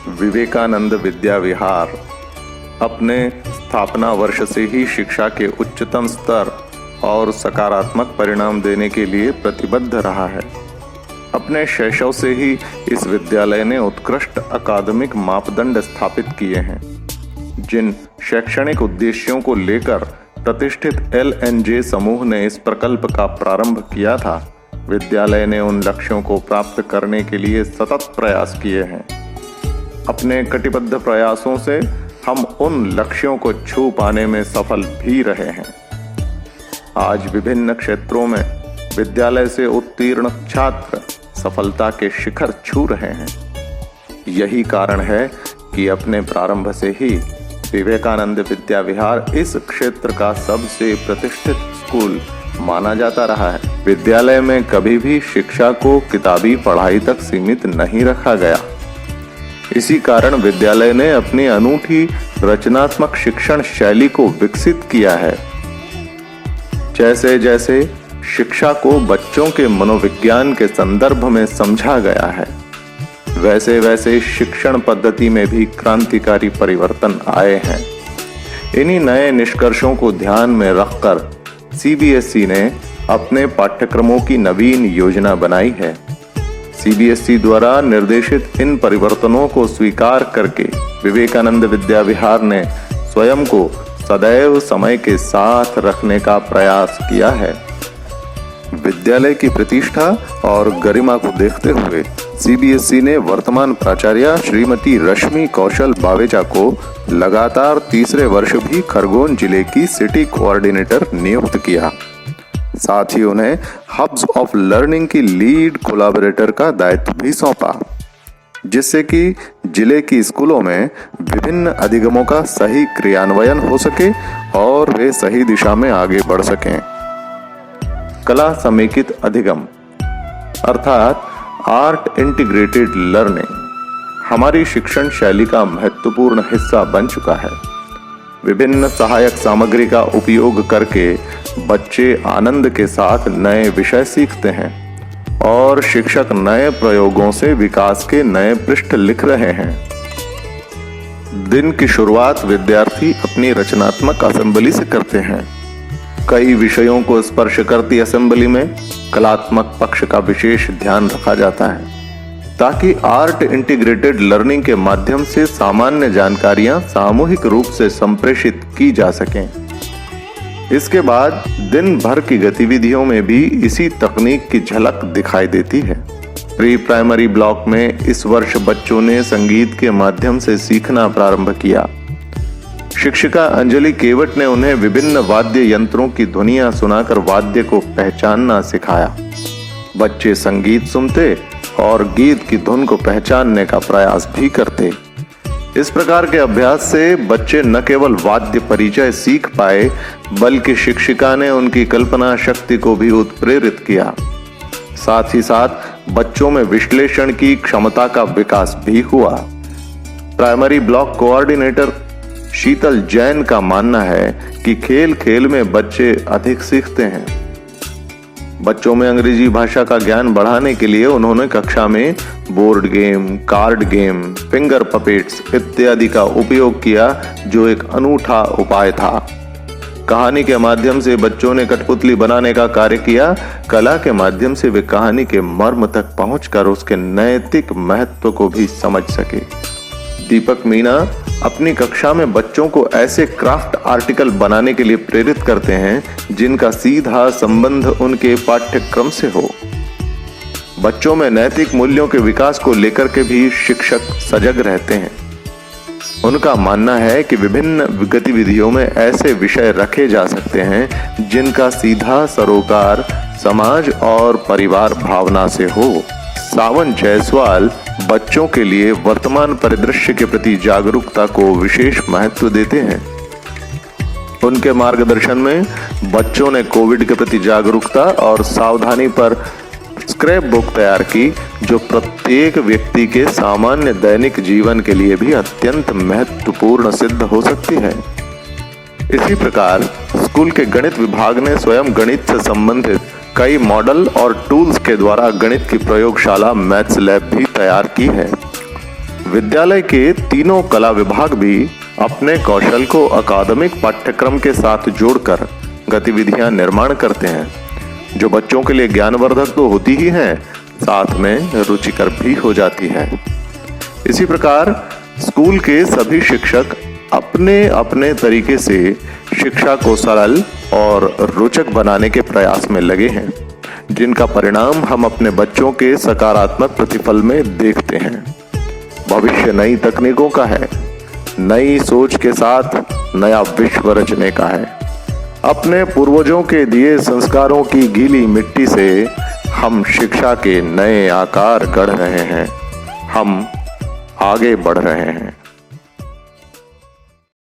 विवेकानंद विद्या विहार अपने स्थापना वर्ष से ही शिक्षा के उच्चतम स्तर और सकारात्मक परिणाम देने के लिए प्रतिबद्ध रहा है। अपने शैशव से ही इस विद्यालय ने उत्कृष्ट अकादमिक मापदंड स्थापित किए हैं। जिन शैक्षणिक उद्देश्यों को लेकर प्रतिष्ठित LNJ समूह ने इस प्रकल्प का प्रारंभ किया था, विद्यालय ने उन लक्ष्यों को प्राप्त करने के लिए सतत प्रयास किए हैं। अपने कटिबद्ध प्रयासों से हम उन लक्ष्यों को छू पाने में सफल भी रहे हैं। आज विभिन्न क्षेत्रों में विद्यालय से उत्तीर्ण छात्र सफलता के शिखर छू रहे हैं। यही कारण है कि अपने प्रारंभ से ही विवेकानंद विद्या विहार इस क्षेत्र का सबसे प्रतिष्ठित स्कूल माना जाता रहा है। विद्यालय में कभी भी शिक्षा को किताबी पढ़ाई तक सीमित नहीं रखा गया। इसी कारण विद्यालय ने अपनी अनूठी रचनात्मक शिक्षण शैली को विकसित किया है। जैसे जैसे शिक्षा को बच्चों के मनोविज्ञान के संदर्भ में समझा गया है, वैसे वैसे शिक्षण पद्धति में भी क्रांतिकारी परिवर्तन आए हैं। इन्हीं नए निष्कर्षों को ध्यान में रखकर CBSE ने अपने पाठ्यक्रमों की नवीन योजना बनाई है। CBSE द्वारा निर्देशित इन परिवर्तनों को स्वीकार करके विवेकानंद विद्या विहार ने स्वयं को सदैव समय के साथ रखने का प्रयास किया है। विद्यालय की प्रतिष्ठा और गरिमा को देखते हुए CBSE ने वर्तमान प्राचार्य श्रीमती रश्मि कौशल बावेजा को लगातार तीसरे वर्ष भी खरगोन जिले की सिटी कोऑर्डिनेटर नियुक्त किया। साथ ही उन्हें हब्स ऑफ लर्निंग की लीड कोलैबोरेटर का दायित्व भी सौंपा, जिससे कि जिले की स्कूलों में विभिन्न अधिगमों का सही क्रियान्वयन हो सके और वे सही दिशा में आगे बढ़ सकें। कला समेकित अधिगम अर्थात आर्ट इंटीग्रेटेड लर्निंग हमारी शिक्षण शैली का महत्वपूर्ण हिस्सा बन चुका है। विभिन्न सहायक सामग्री का उपयोग करके बच्चे आनंद के साथ नए विषय सीखते हैं और शिक्षक नए प्रयोगों से विकास के नए पृष्ठ लिख रहे हैं। दिन की शुरुआत विद्यार्थी अपनी रचनात्मक असेंबली से करते हैं। कई विषयों को स्पर्श करती असेंबली में कलात्मक पक्ष का विशेष ध्यान रखा जाता है, ताकि आर्ट इंटीग्रेटेड लर्निंग के माध्यम से सामान्य जानकारियां सामूहिक रूप से संप्रेषित की जा सकें। इसके बाद दिन भर की गतिविधियों में भी इसी तकनीक की झलक दिखाई देती है। प्री प्राइमरी ब्लॉक में इस वर्ष बच्चों ने संगीत के माध्यम से सीखना प्रारंभ किया। शिक्षिका अंजलि केवट ने उन्हें विभिन्न वाद्य यंत्रों की ध्वनियां सुनाकर वाद्य को पहचानना सिखाया। बच्चे संगीत सुनते और गीत की धुन को पहचानने का प्रयास भी करते। इस प्रकार के अभ्यास से बच्चे न केवल वाद्य परिचय सीख पाए, बल्कि शिक्षिका ने उनकी कल्पना शक्ति को भी उत्प्रेरित किया। साथ ही साथ बच्चों में विश्लेषण की क्षमता का विकास भी हुआ। प्राइमरी ब्लॉक कोऑर्डिनेटर शीतल जैन का मानना है कि खेल खेल में बच्चे अधिक सीखते हैं। बच्चों में अंग्रेजी भाषा का ज्ञान बढ़ाने के लिए उन्होंने कक्षा में board game, card game, finger puppets इत्यादि का उपयोग किया, जो एक अनूठा उपाय था। कहानी के माध्यम से बच्चों ने कठपुतली बनाने का कार्य किया। कला के माध्यम से वे कहानी के मर्म तक पहुंचकर उसके नैतिक महत्व को भी समझ सके। दीपक मीना अपनी कक्षा में बच्चों को ऐसे क्राफ्ट आर्टिकल बनाने के लिए प्रेरित करते हैं जिनका सीधा संबंध उनके पाठ्यक्रम से हो। बच्चों में नैतिक मूल्यों के विकास को लेकर के भी शिक्षक सजग रहते हैं। उनका मानना है कि विभिन्न गतिविधियों में ऐसे विषय रखे जा सकते हैं जिनका सीधा सरोकार समाज और परिवार भावना से हो। सावन जायसवाल बच्चों के लिए वर्तमान परिदृश्य के प्रति जागरूकता को विशेष महत्व देते हैं। उनके मार्गदर्शन में बच्चों ने कोविड के प्रति जागरूकता और सावधानी पर स्क्रैप बुक तैयार की, जो प्रत्येक व्यक्ति के सामान्य दैनिक जीवन के लिए भी अत्यंत महत्वपूर्ण सिद्ध हो सकती है। इसी प्रकार स्कूल के गणित विभाग ने स्वयं गणित से संबंधित कई मॉडल और टूल्स के द्वारा गणित की प्रयोगशाला मैथ्स लैब भी तैयार की है। विद्यालय के तीनों कला विभाग भी अपने कौशल को अकादमिक पाठ्यक्रम के साथ जोड़कर गतिविधियां निर्माण करते हैं, जो बच्चों के लिए ज्ञानवर्धक तो होती ही हैं, साथ में रुचिकर भी हो जाती है। इसी प्रकार स्कूल के सभी शिक्षक अपने अपने तरीके से शिक्षा को सरल और रोचक बनाने के प्रयास में लगे हैं, जिनका परिणाम हम अपने बच्चों के सकारात्मक प्रतिफल में देखते हैं। भविष्य नई तकनीकों का है, नई सोच के साथ नया विश्व रचने का है। अपने पूर्वजों के दिए संस्कारों की गीली मिट्टी से हम शिक्षा के नए आकार गढ़ रहे हैं। हम आगे बढ़ रहे हैं।